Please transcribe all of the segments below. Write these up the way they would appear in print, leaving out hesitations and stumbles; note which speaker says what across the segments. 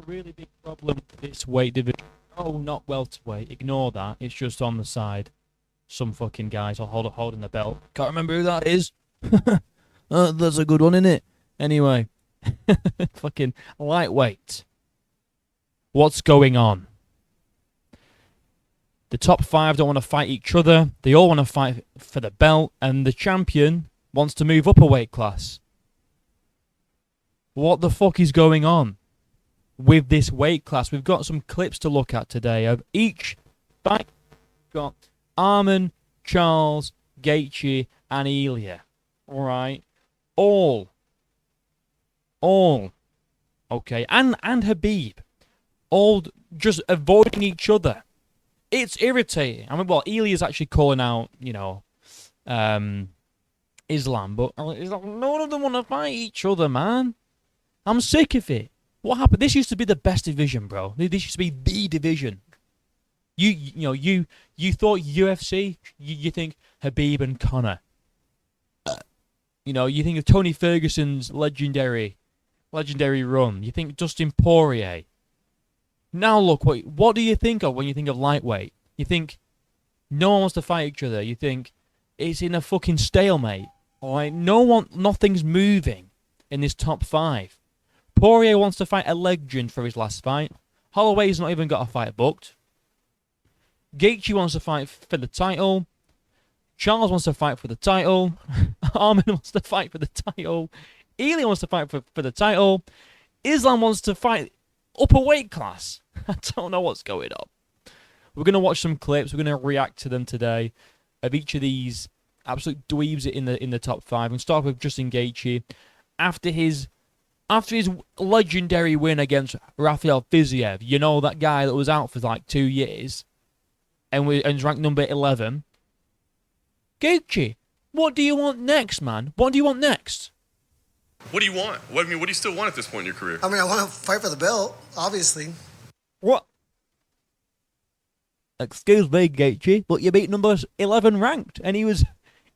Speaker 1: really big problem with this weight division. Oh, not welterweight. Ignore that. It's just on the side. Some fucking guys are holding the belt. Can't remember who that is. That's a good one, isn't it? Anyway, fucking lightweight. What's going on? The top 5 don't want to fight each other. They all want to fight for the belt, and the champion wants to move up a weight class. What the fuck is going on with this weight class? We've got some clips to look at today of each fight. We've got Arman, Charles, Gaethje, and Ilya. All right, all, okay, and Habib, all just avoiding each other. It's irritating. I mean, well, Ilya's actually calling out, Islam, but none of them want to fight each other, man. I'm sick of it. What happened? This used to be the best division, bro. This used to be the division. You thought UFC. You think Habib and Conor. You think of Tony Ferguson's legendary run. You think Dustin Poirier. Now look, what do you think of when you think of lightweight? You think no one wants to fight each other. You think it's in a fucking stalemate. All right, nothing's moving in this top 5. Poirier wants to fight a legend for his last fight. Holloway's not even got a fight booked. Gaethje wants to fight for the title. Charles wants to fight for the title. Arman wants to fight for the title. Ilya wants to fight for the title. Islam wants to fight up a weight class. I don't know what's going on. We're going to watch some clips. We're going to react to them today of each of these absolute dweebs in the top 5. And start with Justin Gaethje. After his legendary win against Rafael Fiziev, that guy that was out for like 2 years and was ranked number 11. Gaethje, what do you want next, man? What do you want next?
Speaker 2: What do you want? What do you still want at this point in your career?
Speaker 3: I mean, I want to fight for the belt, obviously.
Speaker 1: What? Excuse me, Gaethje, but you beat number 11 ranked, and he was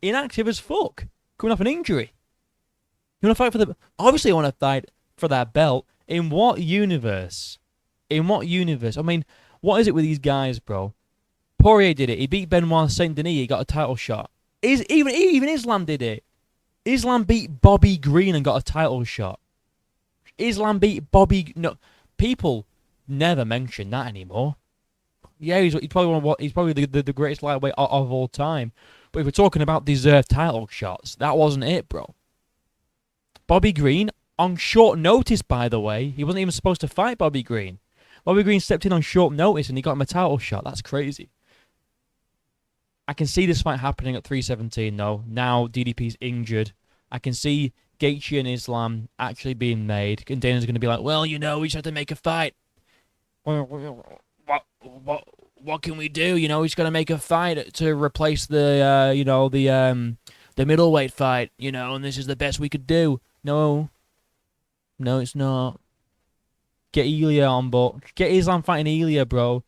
Speaker 1: inactive as fuck, coming off an injury. You want to fight for the... Obviously, you want to fight for that belt. In what universe? In what universe? I mean, what is it with these guys, bro? Poirier did it. He beat Benoit Saint Denis. He got a title shot. Even Islam did it. Islam beat Bobby Green and got a title shot. Islam beat Bobby... No, people never mention that anymore. Yeah, he's probably the greatest lightweight of all time. But if we're talking about deserved title shots, that wasn't it, bro. Bobby Green, on short notice, by the way. He wasn't even supposed to fight Bobby Green. Bobby Green stepped in on short notice and he got him a title shot. That's crazy. I can see this fight happening at 317, though. Now DDP's injured. I can see Gaethje and Islam actually being made. And Dana's going to be like, well, we just have to make a fight. What can we do? He's going to make a fight to replace the middleweight fight, and this is the best we could do. No, it's not. Get Ilya on board. Get Islam fighting Ilya, bro.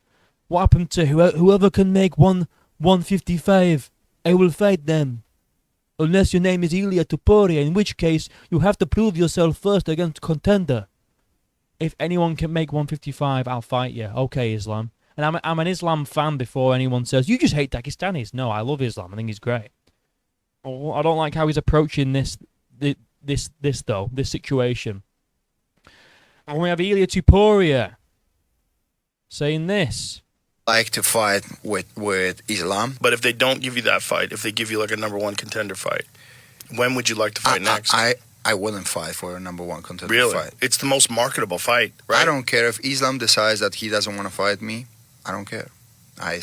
Speaker 1: What happened to whoever can make 155? I will fight them. Unless your name is Ilya Topuria, in which case you have to prove yourself first against contender. If anyone can make 155, I'll fight you. Okay, Islam. And I'm an Islam fan before anyone says, you just hate Dagestanis. No, I love Islam. I think he's great. I don't like how he's approaching this situation. And we have Ilya Topuria saying this.
Speaker 4: Like to fight with Islam.
Speaker 5: But if they don't give you that fight, if they give you like a number 1 contender fight, when would you like to fight next?
Speaker 4: I wouldn't fight for a number 1 contender
Speaker 5: really?
Speaker 4: Fight.
Speaker 5: It's the most marketable fight, right?
Speaker 4: I don't care if Islam decides that he doesn't want to fight me. I don't care. I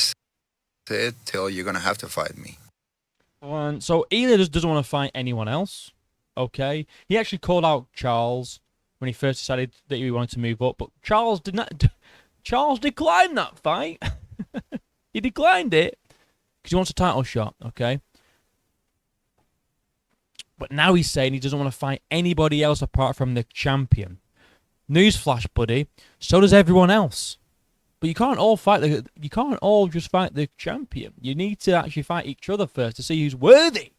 Speaker 4: said till you're going to have to fight me.
Speaker 1: So Ilya just doesn't want to fight anyone else. Okay. He actually called out Charles when he first decided that he wanted to move up, but Charles declined that fight. He declined it because he wants a title shot, okay? But now he's saying he doesn't want to fight anybody else apart from the champion. Newsflash, buddy. So does everyone else. But you can't all just fight the champion. You need to actually fight each other first to see who's worthy.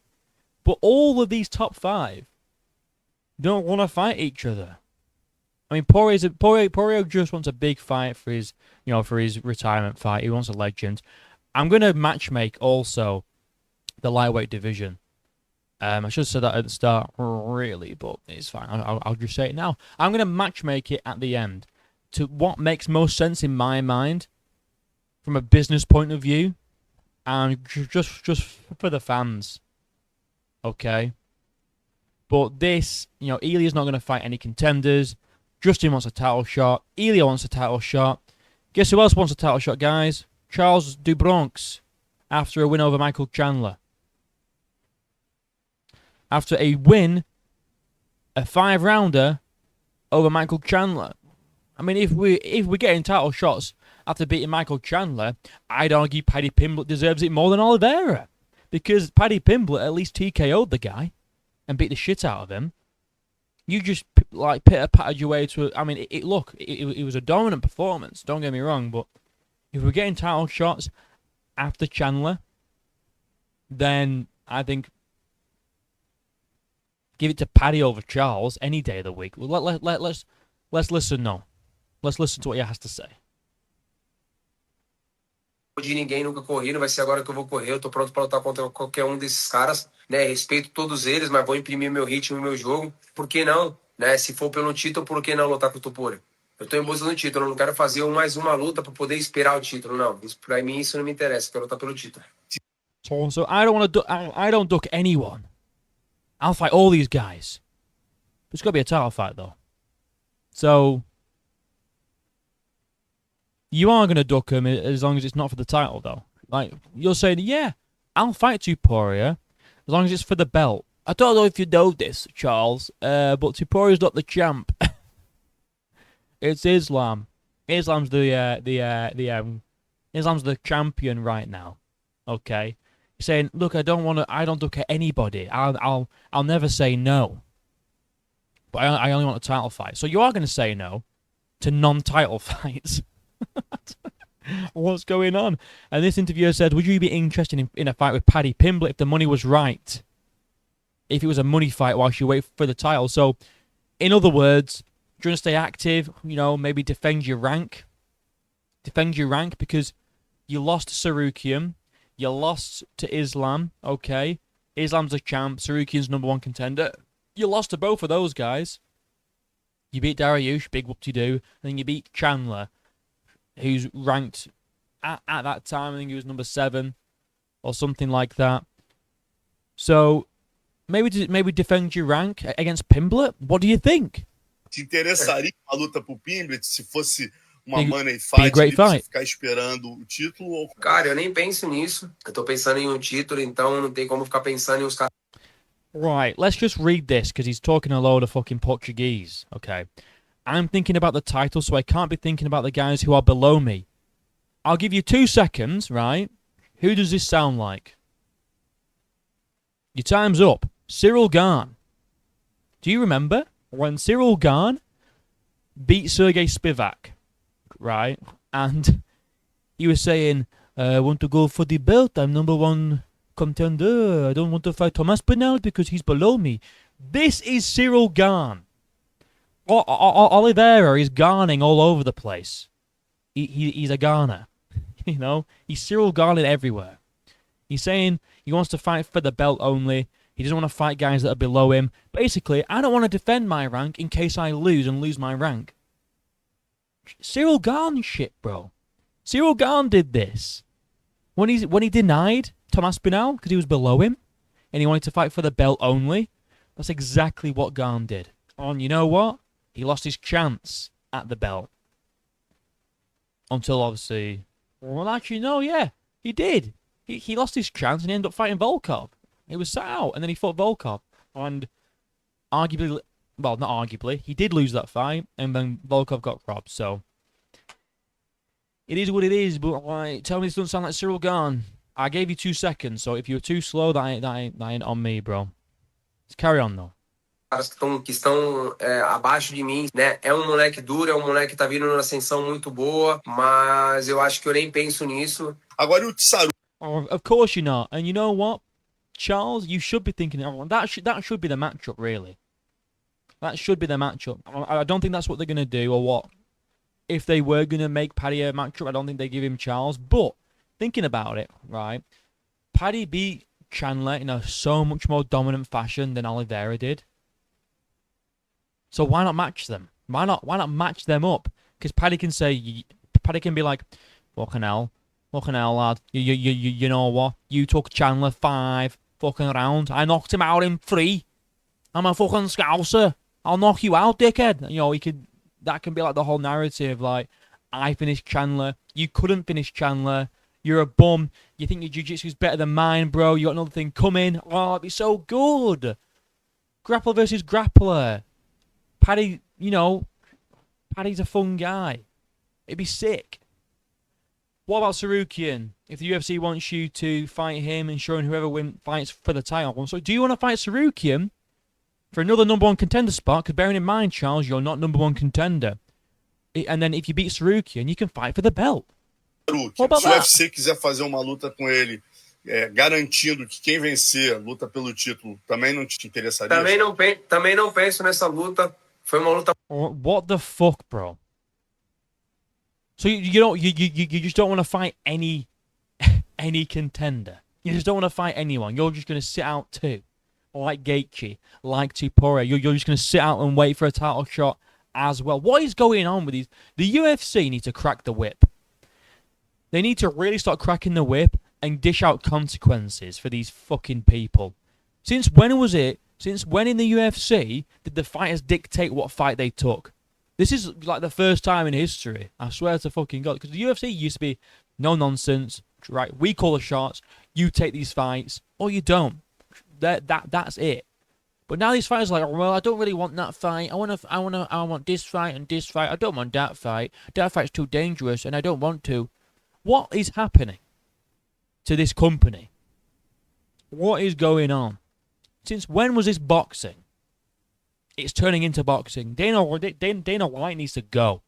Speaker 1: But all of these top 5 don't want to fight each other. I mean, Poirier just wants a big fight for his, for his retirement fight. He wants a legend. I'm gonna matchmake also the lightweight division. I should have said that at the start, really, but it's fine. I'll just say it now. I'm gonna matchmake it at the end to what makes most sense in my mind from a business point of view, and just for the fans. Okay. But this, Ilya's not going to fight any contenders. Justin wants a title shot. Ilya wants a title shot. Guess who else wants a title shot, guys? Charles do Bronx, after a win over Michael Chandler. After a win, a 5-rounder over Michael Chandler. I mean, if we're getting title shots after beating Michael Chandler, I'd argue Paddy Pimblett deserves it more than Oliveira. Because Paddy Pimblett at least TKO'd the guy and beat the shit out of him. You just pitter-pattered your way to... I mean, it was a dominant performance, don't get me wrong, but if we're getting title shots after Chandler, then I think give it to Paddy over Charles any day of the week. Let's listen now. Let's listen to what he has to say.
Speaker 6: De ninguém, nunca corri, não vai ser agora que eu vou correr, eu tô pronto para lutar contra qualquer um desses caras, né, respeito todos eles, mas vou imprimir meu ritmo e meu jogo, por que não, né, se for pelo título, por que não lutar com o Topuria? Eu tô em busca do título, eu não quero fazer mais uma luta para poder esperar o título, não, pra mim isso não me interessa, eu quero lutar pelo título.
Speaker 1: So I don't want to I don't duck anyone. I'll fight all these guys. It's got to be a title fight though. So you are going to duck him as long as it's not for the title, though. Like, you're saying, yeah, I'll fight Topuria as long as it's for the belt. I don't know if you know this, Charles, but Tupuria's not the champ. It's Islam. Islam's Islam's the champion right now. Okay, you're saying, look, I don't duck at anybody. I'll never say no. But I only want a title fight. So you are going to say no to non-title fights. What's going on? And this interviewer said, would you be interested in a fight with Paddy Pimblett if the money was right? If it was a money fight whilst you wait for the title. So, in other words, do you want to stay active? Maybe defend your rank. Defend your rank because you lost to Sarukian. You lost to Islam. Okay. Islam's a champ. Sarukian's #1 contender. You lost to both of those guys. You beat Dariush, big whoop-de-doo. And then you beat Chandler, who's ranked at that time, I think he was #7 or something like that. So maybe defend your rank against Pimblett. What do you think?
Speaker 7: Te interessaria uma luta pro Pimblett se fosse uma money fight, ficar esperando o título?
Speaker 6: Cara, eu nem penso nisso. Eu tô pensando em um título, então não tem como ficar pensando em os caras.
Speaker 1: Right, let's just read this because he's talking a load of fucking Portuguese. Okay. I'm thinking about the title, so I can't be thinking about the guys who are below me. I'll give you 2 seconds, right? Who does this sound like? Your time's up. Cyril Gane. Do you remember when Cyril Gane beat Sergey Spivak, right? And he was saying, I want to go for the belt. I'm #1 contender. I don't want to fight Thomas Bernal because he's below me. This is Cyril Gane. Oliveira is garning all over the place. He's a garner. He's Cyril Garning everywhere. He's saying he wants to fight for the belt only. He doesn't want to fight guys that are below him. Basically, I don't want to defend my rank in case I lose my rank. Cyril Gane shit, bro. Cyril Gane did this. When he denied Thomas Bernal because he was below him and he wanted to fight for the belt only, that's exactly what Gane did. And you know what? He lost his chance at the belt. Until obviously... Well, actually, no, yeah. He did. He lost his chance and he ended up fighting Volkov. He was sat out and then he fought Volkov. And arguably... Well, not arguably. He did lose that fight and then Volkov got robbed, so... It is what it is, but tell me this doesn't sound like Cyril Gane. I gave you 2 seconds, so if you're too slow, that ain't on me, bro. Let's carry on, though.
Speaker 6: Caras que estão abaixo de mim, né? É um moleque duro, é um moleque que tá vindo numa ascensão muito boa, mas eu acho que eu nem penso nisso.
Speaker 7: Agora o Tsaru.
Speaker 1: Of course you're not. And you know what? Charles, you should be thinking, that should be the matchup, really. That should be the matchup. I don't think that's what they're going to do or what. If they were going to make Paddy a matchup, I don't think they give him Charles. But thinking about it, right, Paddy beat Chandler in a so much more dominant fashion than Oliveira did. So why not match them? Why not match them up? Because Paddy can be like, fucking hell, lad. You know what? You took Chandler 5 fucking rounds. I knocked him out in 3. I'm a fucking scouser. I'll knock you out, dickhead. You know, that can be like the whole narrative. Like, I finished Chandler. You couldn't finish Chandler. You're a bum. You think your jiu-jitsu's better than mine, bro. You got another thing coming. Oh, it'd be so good. Grappler versus grappler. Paddy, Paddy's a fun guy. It'd be sick. What about Sarukian? If the UFC wants you to fight him, ensuring whoever fights for the title. So do you want to fight Sarukian for another number 1 contender spot? Because bearing in mind, Charles, you're not number 1 contender. And then if you beat Sarukian, you can fight for the belt.
Speaker 7: Se o UFC quiser fazer uma luta com ele, garantindo que quem vencer luta pelo título, também não te interessaria?
Speaker 6: Também não penso nessa luta. Foi uma luta.
Speaker 1: What the fuck, bro? So you just don't want to fight any contender. You just don't want to fight anyone. You're just going to sit out too, like Gaethje, like Topuria. You're just going to sit out and wait for a title shot as well. What is going on with these? The UFC need to crack the whip. They need to really start cracking the whip and dish out consequences for these fucking people. Since when was it? Since when in the UFC did the fighters dictate what fight they took? This is like the first time in history. I swear to fucking God. Because the UFC used to be no nonsense. Right, we call the shots. You take these fights, or you don't. That's it. But now these fighters are like, well, I don't really want that fight. I want this fight and this fight. I don't want that fight. That fight's too dangerous, and I don't want to. What is happening to this company? What is going on? Since when was this boxing? It's turning into boxing. Dana White needs to go.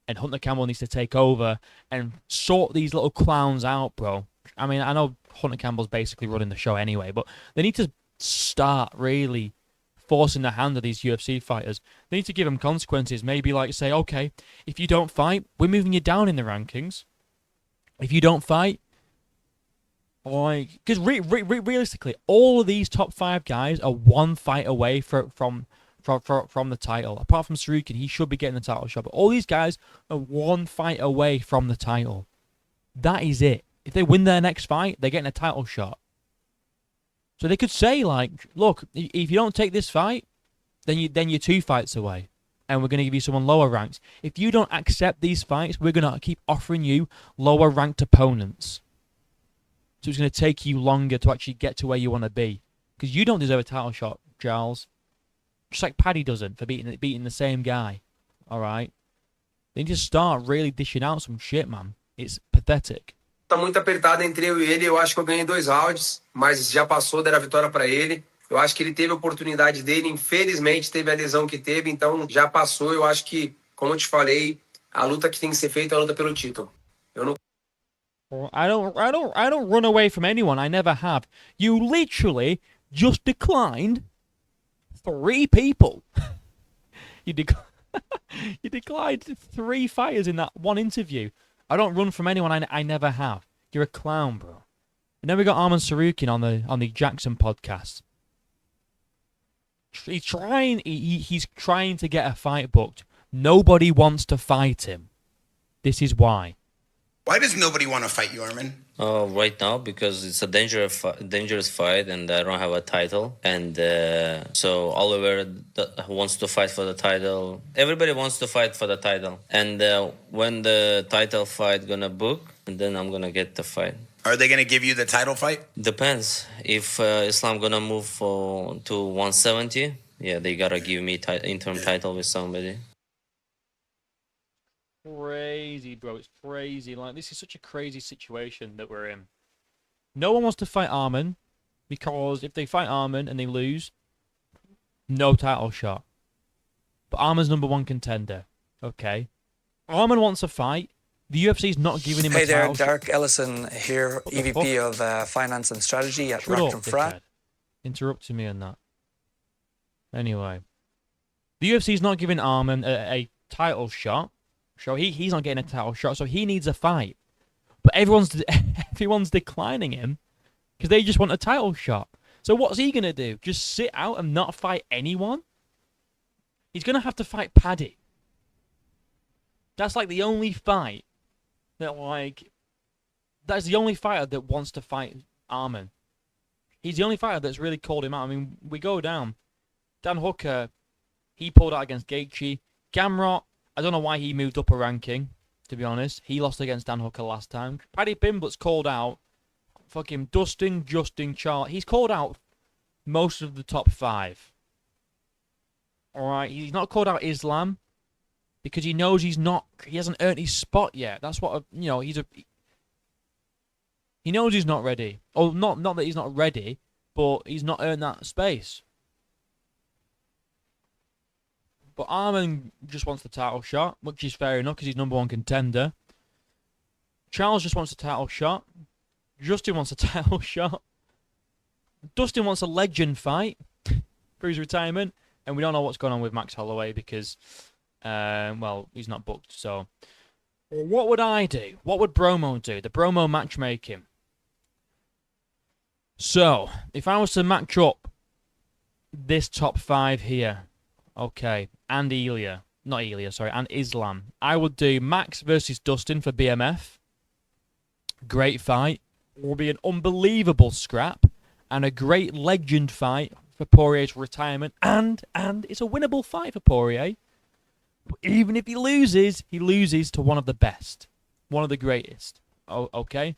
Speaker 1: And Hunter Campbell needs to take over and sort these little clowns out, bro. I mean, I know Hunter Campbell's basically running the show anyway, but they need to start really forcing the hand of these UFC fighters. They need to give them consequences. Maybe like say, okay, if you don't fight, we're moving you down in the rankings. If you don't fight, like, because realistically, all of these top 5 guys are 1 fight away from the title. Apart from Sarukian, he should be getting the title shot. But all these guys are 1 fight away from the title. That is it. If they win their next fight, they're getting a title shot. So they could say, like, look, if you don't take this fight, then you're 2 fights away. And we're going to give you someone lower ranked. If you don't accept these fights, we're going to keep offering you lower ranked opponents. So it's going to take you longer to actually get to where you want to be. Because you don't deserve a title shot, Charles. Just like Paddy doesn't for beating the same guy. Alright? They need to start really dishing out some shit, man. It's pathetic.
Speaker 6: Tá muito apertado entre eu e ele. Eu acho que eu ganhei 2 rounds. Mas já passou, deram a vitória pra ele. Eu acho que ele teve a oportunidade dele. Infelizmente, teve a lesão que teve. Então, já passou. Eu acho que, como eu te falei, a luta que tem que ser feita é a luta pelo título. Eu não...
Speaker 1: I don't run away from anyone. I never have. You literally just declined 3 people. You declined 3 fighters in that one interview. I don't run from anyone. I never have. You're a clown, bro. And then we got Arman Sarukian on the Jackson podcast. He's trying to get a fight booked. Nobody wants to fight him. This is why.
Speaker 8: Why does nobody want to fight you, Arman?
Speaker 9: Right now, because it's a dangerous fight, and I don't have a title. And so Oliver wants to fight for the title. Everybody wants to fight for the title. And when the title fight gonna book, then I'm gonna get the fight.
Speaker 8: Are they gonna give you the title fight?
Speaker 9: Depends. If Islam gonna move to 170, yeah, they gotta give me interim title with somebody.
Speaker 1: Crazy, bro. It's crazy. Like, this is such a crazy situation that we're in. No one wants to fight Arman because if they fight Arman and they lose, no title shot. But Arman's number 1 contender. Okay. Arman wants a fight. The UFC's not giving him a title shot.
Speaker 10: Hey there, Derek Ellison here, EVP of Finance and Strategy at Rackton Frat.
Speaker 1: Interrupting me on that. Anyway. The UFC's not giving Arman a title shot. So he's not getting a title shot, so he needs a fight. But everyone's declining him because they just want a title shot. So what's he going to do? Just sit out and not fight anyone? He's going to have to fight Paddy. That's like the only fight that, like... That's the only fighter that wants to fight Arman. He's the only fighter that's really called him out. I mean, we go down. Dan Hooker, he pulled out against Gaethje. Gamrot, I don't know why he moved up a ranking, to be honest. He lost against Dan Hooker last time. Paddy Pimblett's called out. Fucking Dustin, Justin, Charles. He's called out most of the top 5. Alright, he's not called out Islam because he knows he hasn't earned his spot yet. That's what, he knows he's not ready. Oh, not that he's not ready, but he's not earned that space. But Arman just wants the title shot, which is fair enough because he's number 1 contender. Charles just wants a title shot. Justin wants a title shot. Dustin wants a legend fight for his retirement. And we don't know what's going on with Max Holloway because, he's not booked. So, what would I do? What would Bromo do? The Bromo matchmaking. So, if I was to match up this top 5 here, okay, and Islam, I would do Max versus Dustin for BMF. Great fight. Will be an unbelievable scrap and a great legend fight for Poirier's retirement, and it's a winnable fight for Poirier. But even if he loses to one of the best, one of the greatest. Oh, okay.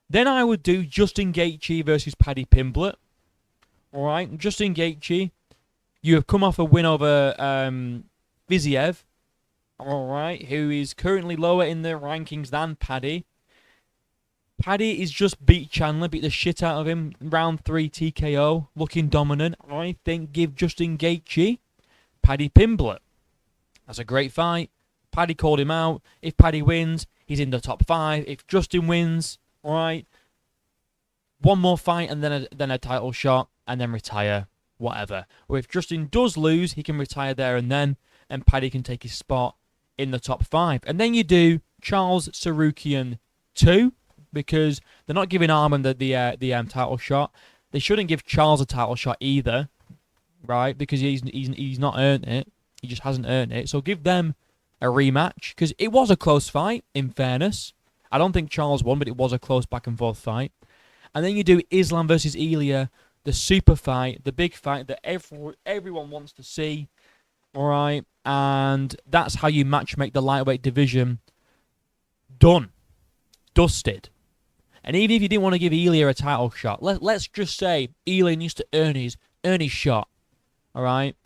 Speaker 1: Then I would do Justin Gaethje versus Paddy Pimblett. All right, Justin Gaethje, you have come off a win over Viziev. All right, who is currently lower in the rankings than Paddy. Paddy is just beat Chandler, beat the shit out of him. Round 3 TKO, looking dominant. I think give Justin Gaethje Paddy Pimblett. That's a great fight. Paddy called him out. If Paddy wins, he's in the top 5. If Justin wins, all right, one more fight and then a title shot and then retire, whatever. Or if Justin does lose, he can retire there and then, and Paddy can take his spot in the top 5. And then you do Charles Sarukian 2. Because they're not giving Arman the title shot. They shouldn't give Charles a title shot either, right? Because he's not earned it. He just hasn't earned it. So give them a rematch because it was a close fight. In fairness, I don't think Charles won, but it was a close back and forth fight. And then you do Islam versus Ilya, the super fight, the big fight that everyone wants to see. All right, and that's how you matchmake the lightweight division. Done, dusted. And even if you didn't want to give Ilya a title shot, let's just say Ilya needs to earn his shot. All right?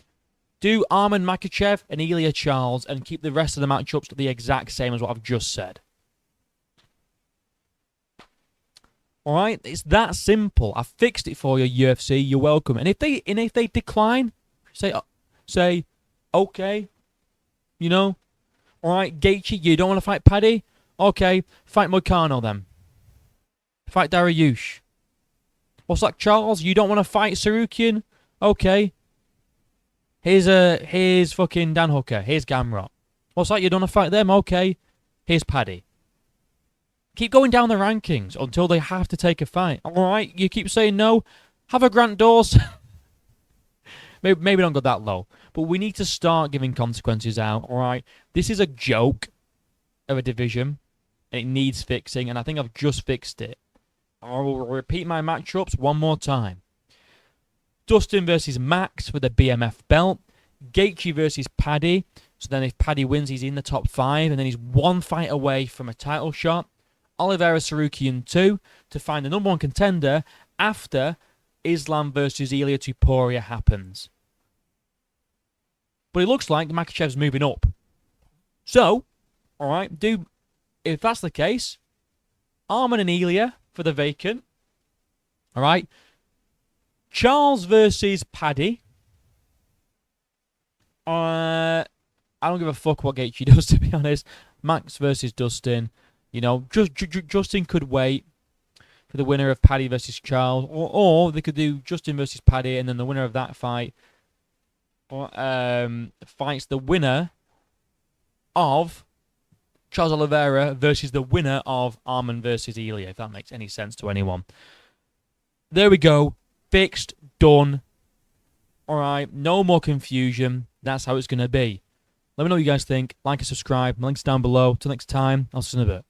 Speaker 1: Do Arman Makhachev and Ilya Charles and keep the rest of the matchups the exact same as what I've just said. All right? It's that simple. I fixed it for you, UFC. You're welcome. And if they decline, say okay. All right, Gaethje, you don't want to fight Paddy? Okay, fight Moicano then. Fight Dariush. What's that, Charles? You don't want to fight Sarukian? Okay. Here's fucking Dan Hooker. Here's Gamrot. What's that? You don't want to fight them? Okay. Here's Paddy. Keep going down the rankings until they have to take a fight. All right. You keep saying no. Have a Grant Dawson. maybe don't go that low, but we need to start giving consequences out. All right. This is a joke of a division, and it needs fixing. And I think I've just fixed it. I will repeat my matchups one more time. Dustin versus Max for the BMF belt. Gaethje versus Paddy. So then if Paddy wins, he's in the top 5. And then he's one fight away from a title shot. Oliveira Sarukian 2 to find the number 1 contender after Islam versus Ilya Topuria happens. But it looks like Makhachev's moving up. So, alright, if that's the case, Arman and Ilya for the vacant. All right. Charles versus Paddy. I don't give a fuck what Gaethje does, to be honest. Max versus Dustin. Justin could wait for the winner of Paddy versus Charles. Or they could do Justin versus Paddy and then the winner of that fight fights the winner of Charles Oliveira versus the winner of Arman versus Elia, if that makes any sense to anyone. There we go. Fixed. Done. Alright, no more confusion. That's how it's going to be. Let me know what you guys think. Like and subscribe. My link's down below. Till next time, I'll see you in a bit.